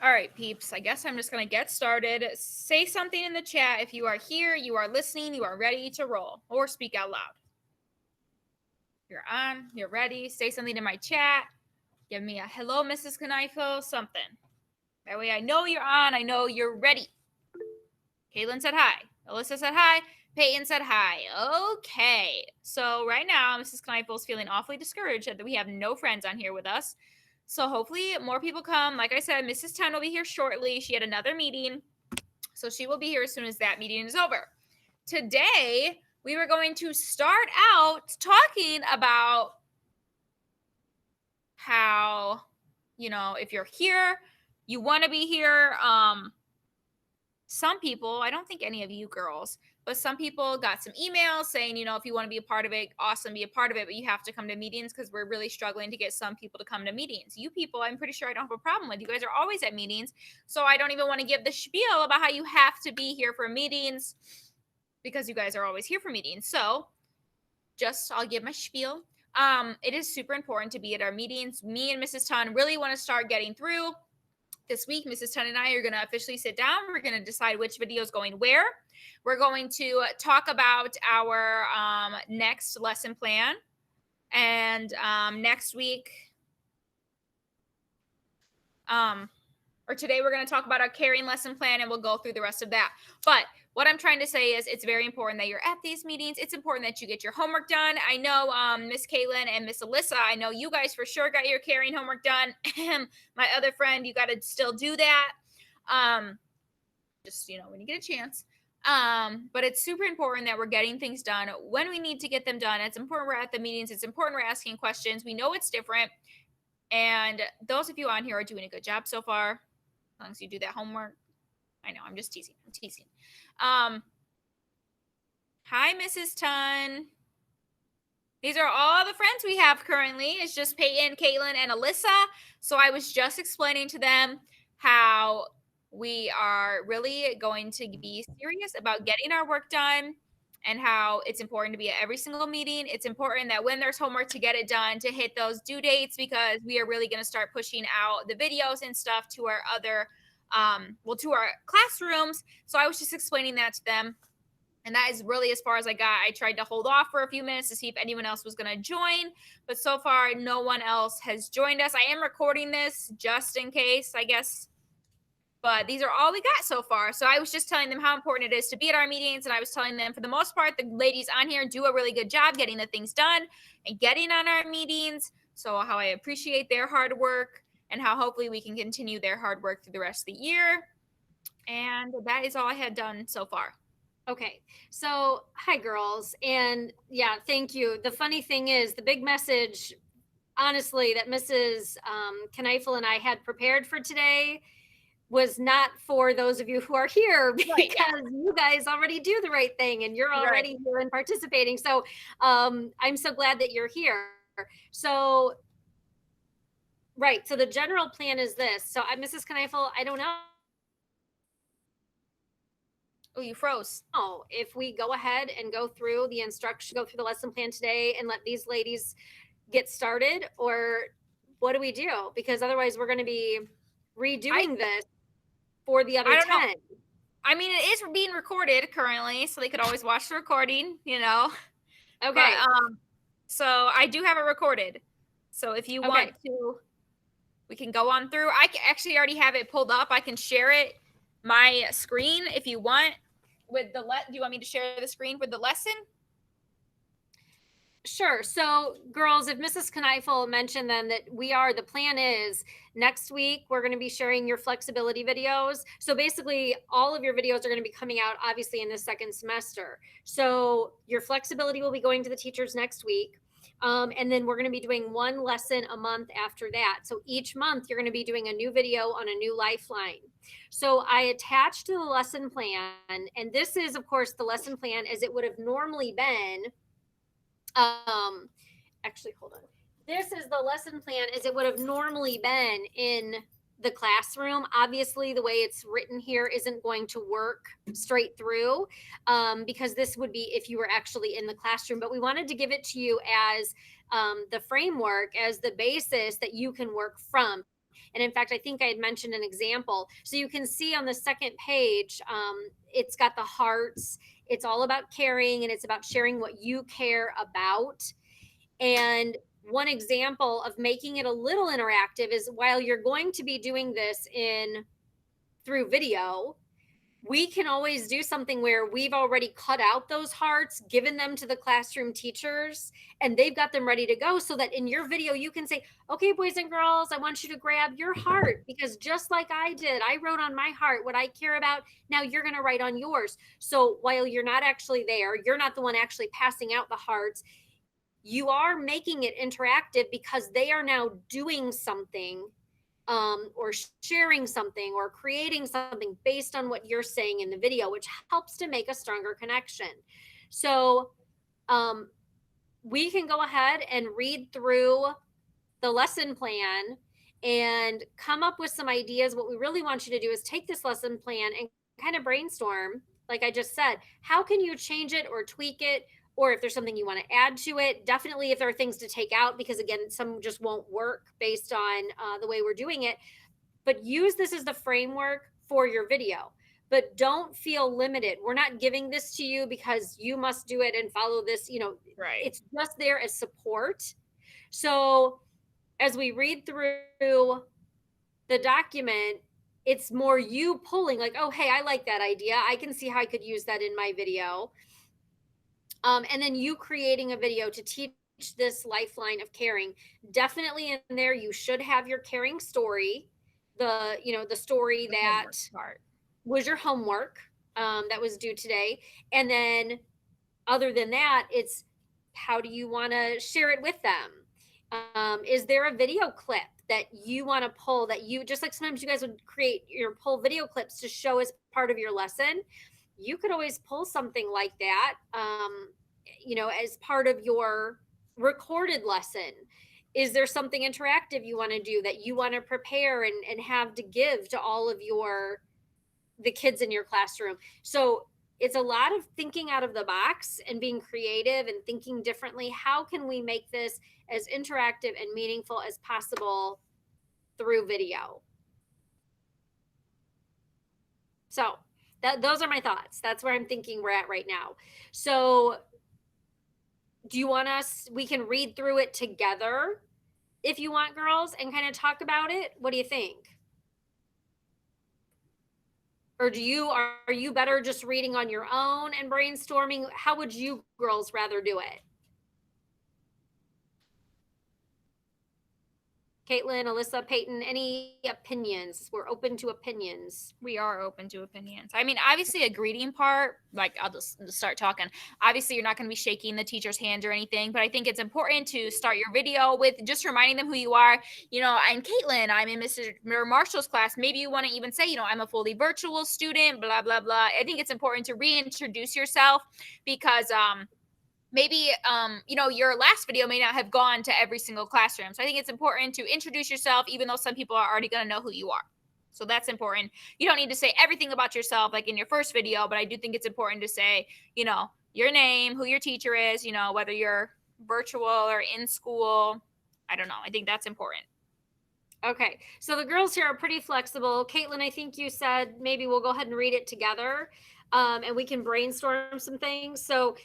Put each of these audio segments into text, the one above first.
All right, peeps. I guess I'm just going to get started. Say something in the chat if you are here, you are listening, you are ready to roll, or speak out loud. You're on, you're ready. Say something in my chat. Give me a hello, Mrs. Knife, something. That way I know you're on. I know you're ready. Caitlin said hi. Alyssa said hi. Peyton said hi. Okay. So right now, Mrs. Knife is feeling awfully discouraged that we have no friends on here with us. So hopefully more people come. Like I said, Mrs. Ten will be here shortly. She had another meeting. So she will be here as soon as that meeting is over. Today, we were going to start out talking about how, if you're here, you want to be here. Some people, I don't think any of you girls, but some people got some emails saying, if you want to be a part of it, awesome, be a part of it, but you have to come to meetings because we're really struggling to get some people to come to meetings. You people, I'm pretty sure I don't have a problem with. You guys are always at meetings, so I don't even want to give the spiel about how you have to be here for meetings because you guys are always here for meetings. So I'll give my spiel. It is super important to be at our meetings. Me and Mrs. Tan really want to start getting through. This week, Mrs. Tan and I are going to officially sit down. We're going to decide which video is going where. We're going to talk about our next lesson plan. And next week, or today, we're going to talk about our caring lesson plan, and we'll go through the rest of that. But what I'm trying to say is it's very important that you're at these meetings. It's important that you get your homework done. I know Miss Caitlin and Miss Alyssa, I know you guys for sure got your caring homework done. My other friend, you got to still do that. Just, when you get a chance. But it's super important that we're getting things done when we need to get them done. It's important we're at the meetings. It's important we're asking questions. We know it's different. And those of you on here are doing a good job so far. As long as you do that homework. I know, I'm just teasing. I'm teasing. Hi, Mrs. Tun. These are all the friends we have currently. It's just Peyton, Caitlin, and Alyssa. So I was just explaining to them how we are really going to be serious about getting our work done and how it's important to be at every single meeting. It's important that when there's homework to get it done, to hit those due dates, because we are really going to start pushing out the videos and stuff to our other, to our classrooms. So I was just explaining that to them. And that is really as far as I got. I tried to hold off for a few minutes to see if anyone else was going to join, but so far no one else has joined us. I am recording this just in case, I guess. But these are all we got so far. So I was just telling them how important it is to be at our meetings. And I was telling them, for the most part, the ladies on here do a really good job getting the things done and getting on our meetings. So how I appreciate their hard work and how hopefully we can continue their hard work through the rest of the year. And that is all I had done so far. Okay, so hi girls, and yeah, thank you. The funny thing is, the big message, honestly, that Mrs. Kneifel and I had prepared for today was not for those of you who are here, because Right, yeah. you guys already do the right thing and you're already here and participating. So I'm so glad that you're here. So, right, so the general plan is this. So Mrs. Kneifel, I don't know. Oh, you froze. Oh, if we go ahead and go through the instruction, go through the lesson plan today and let these ladies get started, or what do we do? Because otherwise we're going to be redoing this for the other 10. Know. I mean, it is being recorded currently, so they could always watch the recording, Okay. But, so I do have it recorded. So if you want to, we can go on through. I actually already have it pulled up. I can share it, my screen, if you want. With the do you want me to share the screen with the lesson? Sure. So, girls, if Mrs. Kneifel mentioned then that the plan is next week, we're going to be sharing your flexibility videos. So basically, all of your videos are going to be coming out, obviously, in the second semester. So your flexibility will be going to the teachers next week. And then we're going to be doing one lesson a month after that. So each month, you're going to be doing a new video on a new lifeline. So I attached to the lesson plan, and this is, of course, the lesson plan as it would have normally been. Actually, hold on. This is the lesson plan as it would have normally been in the classroom. Obviously, the way it's written here isn't going to work straight through, because this would be if you were actually in the classroom. But we wanted to give it to you as the framework, as the basis that you can work from. And in fact, I think I had mentioned an example. So you can see on the second page, it's got the hearts. It's all about caring, and it's about sharing what you care about. And one example of making it a little interactive is, while you're going to be doing this in through video, we can always do something where we've already cut out those hearts, given them to the classroom teachers, and they've got them ready to go, so that in your video you can say, okay, boys and girls, I want you to grab your heart, because just like I did, I wrote on my heart what I care about. Now you're going to write on yours. So while you're not actually there, you're not the one actually passing out the hearts, you are making it interactive, because they are now doing something, or sharing something or creating something based on what you're saying in the video, which helps to make a stronger connection. So we can go ahead and read through the lesson plan and come up with some ideas. What we really want you to do is take this lesson plan and kind of brainstorm, like I just said, how can you change it or tweak it? Or if there's something you want to add to it, definitely if there are things to take out, because again, some just won't work based on the way we're doing it. But use this as the framework for your video. But don't feel limited. We're not giving this to you because you must do it and follow this. Right. It's just there as support. So as we read through the document, it's more you pulling, like, oh, hey, I like that idea. I can see how I could use that in my video. And then you creating a video to teach this lifeline of caring. Definitely in there, you should have your caring story, the story that was your homework that was due today. And then other than that, it's how do you want to share it with them? Is there a video clip that you want to pull, that you, just like sometimes you guys would create your pull video clips to show as part of your lesson? You could always pull something like that, as part of your recorded lesson. Is there something interactive you want to do that you want to prepare and have to give to all of the kids in your classroom? So it's a lot of thinking out of the box and being creative and thinking differently. How can we make this as interactive and meaningful as possible through video? So those are my thoughts. That's where I'm thinking we're at right now. So do you want we can read through it together if you want, girls, and kind of talk about it? What do you think? Or are you better just reading on your own and brainstorming? How would you girls rather do it? Caitlin, Alyssa, Peyton, any opinions? We're open to opinions. We are open to opinions. I mean, obviously a greeting part, like I'll just start talking. Obviously, you're not going to be shaking the teacher's hand or anything, but I think it's important to start your video with just reminding them who you are. I'm Caitlin. I'm in Mr. Marshall's class. Maybe you want to even say, I'm a fully virtual student, blah, blah, blah. I think it's important to reintroduce yourself, because maybe your last video may not have gone to every single classroom. So I think it's important to introduce yourself, even though some people are already going to know who you are. So that's important. You don't need to say everything about yourself like in your first video, but I do think it's important to say, your name, who your teacher is, whether you're virtual or in school. I don't know. I think that's important. Okay. So the girls here are pretty flexible. Caitlin, I think you said maybe we'll go ahead and read it together, and we can brainstorm some things. So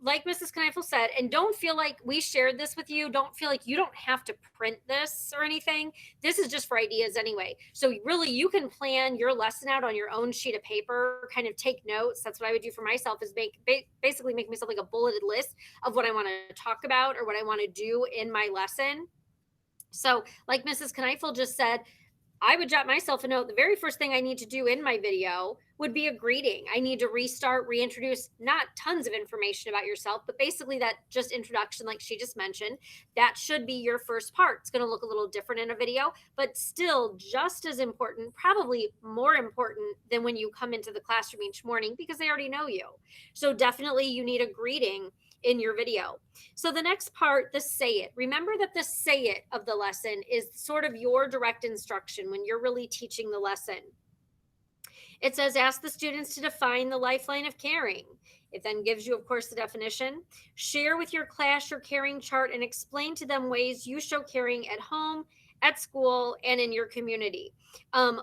like Mrs. Kneifel said, and don't feel like we shared this with you. Don't feel like you don't have to print this or anything. This is just for ideas anyway. So really, you can plan your lesson out on your own sheet of paper, kind of take notes. That's what I would do for myself, is basically make myself like a bulleted list of what I want to talk about or what I want to do in my lesson. So like Mrs. Kneifel just said, I would jot myself a note. The very first thing I need to do in my video would be a greeting. I need to reintroduce, not tons of information about yourself, but basically that just introduction, like she just mentioned. That should be your first part. It's going to look a little different in a video, but still just as important, probably more important than when you come into the classroom each morning, because they already know you. So definitely you need a greeting in your video. So the next part, the say it. Remember that the say it of the lesson is sort of your direct instruction when you're really teaching the lesson. It says, ask the students to define the lifeline of caring. It then gives you, of course, the definition. Share with your class your caring chart and explain to them ways you show caring at home at school and in your community.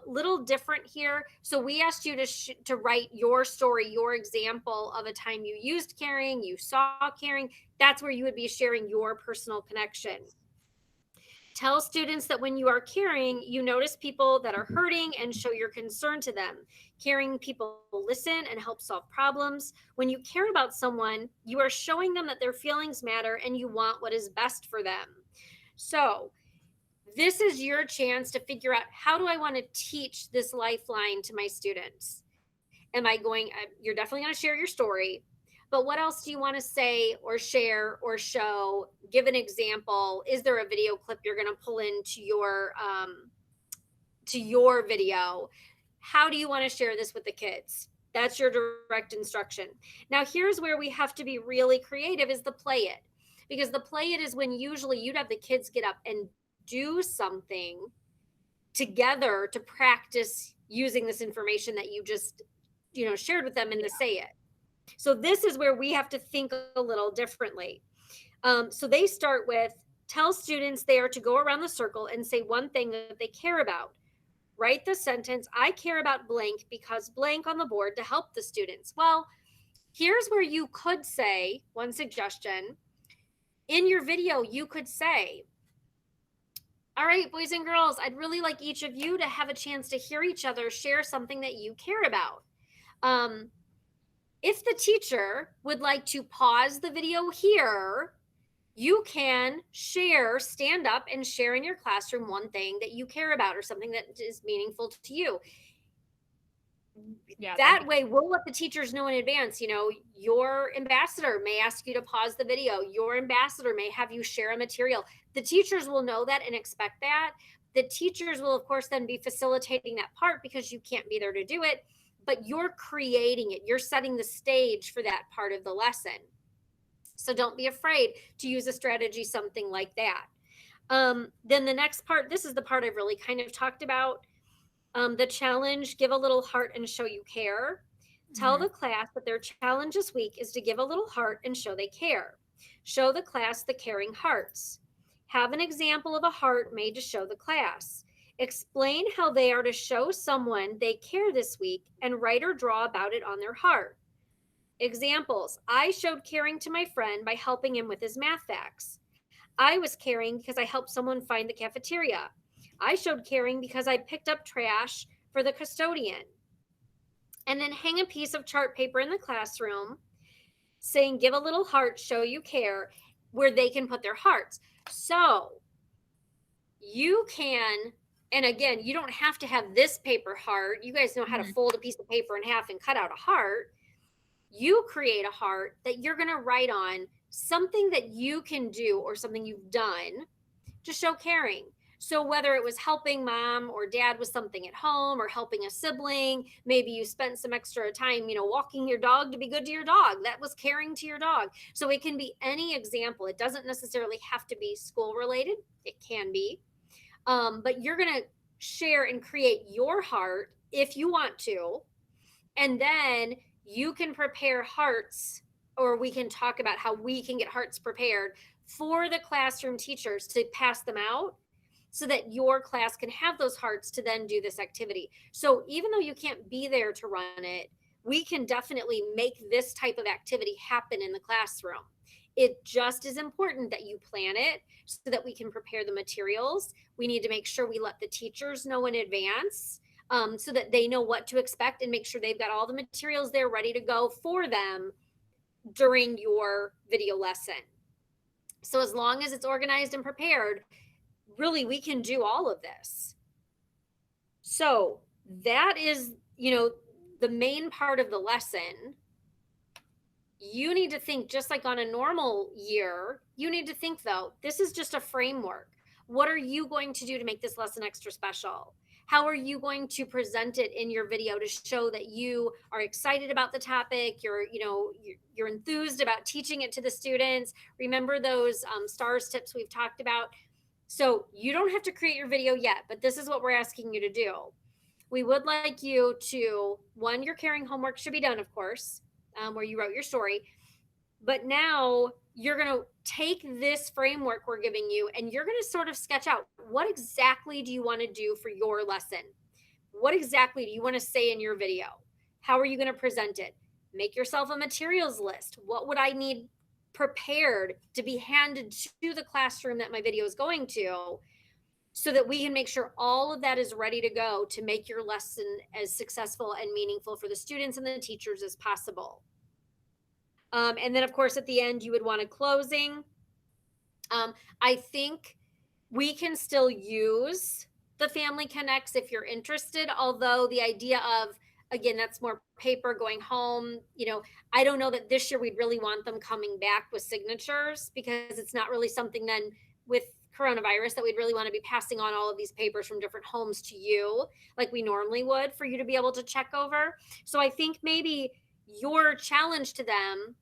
Little different here. So we asked you to write your story, your example of a time you used caring, you saw caring. That's where you would be sharing your personal connection. Tell students that when you are caring, you notice people that are hurting and show your concern to them. Caring people listen and help solve problems. When you care about someone, you are showing them that their feelings matter and you want what is best for them. So, this is your chance to figure out, how do I want to teach this lifeline to my students? You're definitely going to share your story, but what else do you want to say or share or show? Give an example. Is there a video clip you're going to pull into your video? How do you want to share this with the kids? That's your direct instruction. Now, here's where we have to be really creative, is the play it. Because the play it is when usually you'd have the kids get up and do something together to practice using this information that you just shared with them in the say it. So this is where we have to think a little differently. So they start with, tell students they are to go around the circle and say one thing that they care about. Write the sentence, I care about blank because blank on the board to help the students. Well, here's where you could say, one suggestion, in your video, you could say, all right, boys and girls, I'd really like each of you to have a chance to hear each other share something that you care about. If the teacher would like to pause the video here, you can stand up and share in your classroom one thing that you care about or something that is meaningful to you. Yeah, that way we'll let the teachers know in advance. Your ambassador may ask you to pause the video. Your ambassador may have you share a material. The teachers will know that and expect that. The teachers will, of course, then be facilitating that part because you can't be there to do it, but you're creating it. You're setting the stage for that part of the lesson. So don't be afraid to use a strategy, something like that. Then the next part, this is the part I've really kind of talked about. The challenge, give a little heart and show you care. Tell the class that their challenge this week is to give a little heart and show they care. Show the class the caring hearts. Have an example of a heart made to show the class. Explain how they are to show someone they care this week and write or draw about it on their heart. Examples, I showed caring to my friend by helping him with his math facts. I was caring because I helped someone find the cafeteria. I showed caring because I picked up trash for the custodian. And then hang a piece of chart paper in the classroom saying, give a little heart, show you care, where they can put their hearts. So you can, and again, you don't have to have this paper heart. You guys know how to fold a piece of paper in half and cut out a heart. You create a heart that you're going to write on something that you can do or something you've done to show caring. So whether it was helping mom or dad with something at home or helping a sibling, maybe you spent some extra time, walking your dog to be good to your dog. That was caring to your dog. So it can be any example. It doesn't necessarily have to be school related. It can be. But you're going to share and create your heart if you want to. And then you can prepare hearts, or we can talk about how we can get hearts prepared for the classroom teachers to pass them out so that your class can have those hearts to then do this activity. So even though you can't be there to run it, we can definitely make this type of activity happen in the classroom. It just is important that you plan it so that we can prepare the materials. We need to make sure we let the teachers know in advance so that they know what to expect and make sure they've got all the materials there ready to go for them during your video lesson. So as long as it's organized and prepared, really, we can do all of this. So that is, the main part of the lesson. You need to think, just like on a normal year, you need to think, though, this is just a framework. What are you going to do to make this lesson extra special? How are you going to present it in your video to show that you are excited about the topic? You're enthused about teaching it to the students. Remember those STARS tips we've talked about. So you don't have to create your video yet, but this is what we're asking you to do. We would like you to, your caring homework should be done, of course, where you wrote your story. But now you're going to take this framework we're giving you and you're going to sort of sketch out what exactly do you want to do for your lesson? What exactly do you want to say in your video? How are you going to present it? Make yourself a materials list. What would I need prepared to be handed to the classroom that my video is going to, so that we can make sure all of that is ready to go to make your lesson as successful and meaningful for the students and the teachers as possible. And then, of course, at the end, you would want a closing. I think we can still use the Family Connects if you're interested, although the idea of, again, that's more paper going home. I don't know that this year we'd really want them coming back with signatures, because it's not really something then with coronavirus that we'd really want to be passing on all of these papers from different homes to you like we normally would for you to be able to check over. So I think maybe your challenge to them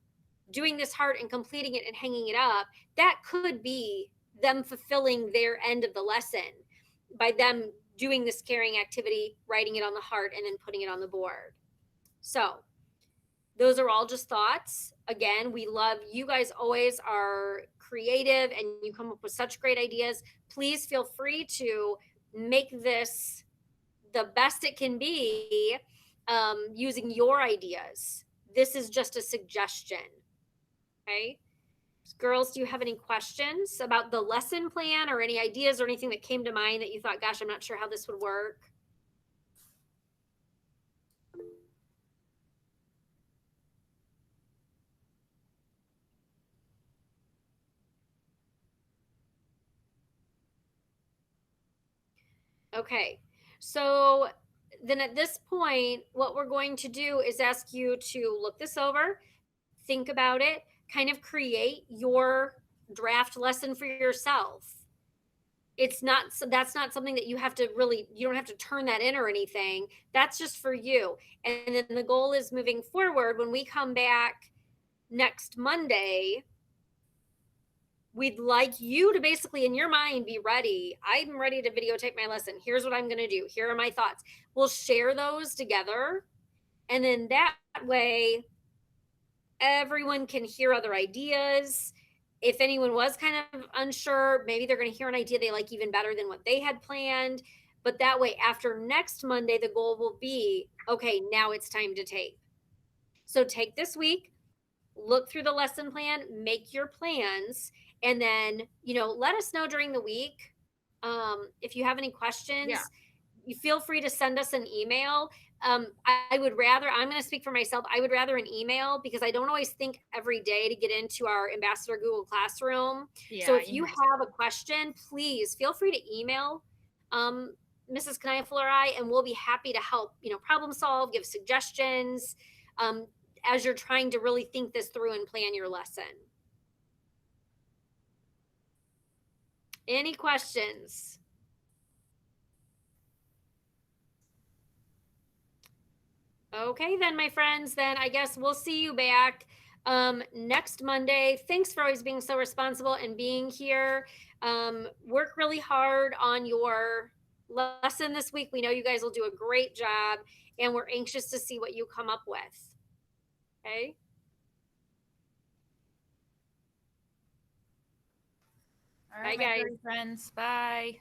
doing this heart and completing it and hanging it up, that could be them fulfilling their end of the lesson by them doing this caring activity, writing it on the heart, and then putting it on the board. So those are all just thoughts. Again, we love you guys, always are creative and you come up with such great ideas. Please feel free to make this the best it can be, using your ideas. This is just a suggestion. Okay. Girls, do you have any questions about the lesson plan or any ideas or anything that came to mind that you thought, gosh, I'm not sure how this would work? Okay, so then at this point, what we're going to do is ask you to look this over, think about it, kind of create your draft lesson for yourself. That's not something that you have to really, you don't have to turn that in or anything. That's just for you. And then the goal is moving forward, when we come back next Monday, we'd like you to basically in your mind be ready. I'm ready to videotape my lesson. Here's what I'm going to do. Here are my thoughts. We'll share those together. And then that way, everyone can hear other ideas. If anyone was kind of unsure, maybe they're going to hear an idea they like even better than what they had planned. But that way, after next Monday, the goal will be, okay, now it's time to tape. So take this week, look through the lesson plan, make your plans, and then, let us know during the week. If you have any questions, you feel free to send us an email. I would rather, I'm going to speak for myself, I would rather an email, because I don't always think every day to get into our Ambassador Google Classroom. So if you have a question, please feel free to email Mrs. Kneifel or I, and we'll be happy to help, problem solve, give suggestions, as you're trying to really think this through and plan your lesson. Any questions? Okay, then, my friends, then I guess we'll see you back next Monday. Thanks for always being so responsible and being here. Work really hard on your lesson this week. We know you guys will do a great job, and we're anxious to see what you come up with. Okay. All right, bye, guys. Friends. Bye.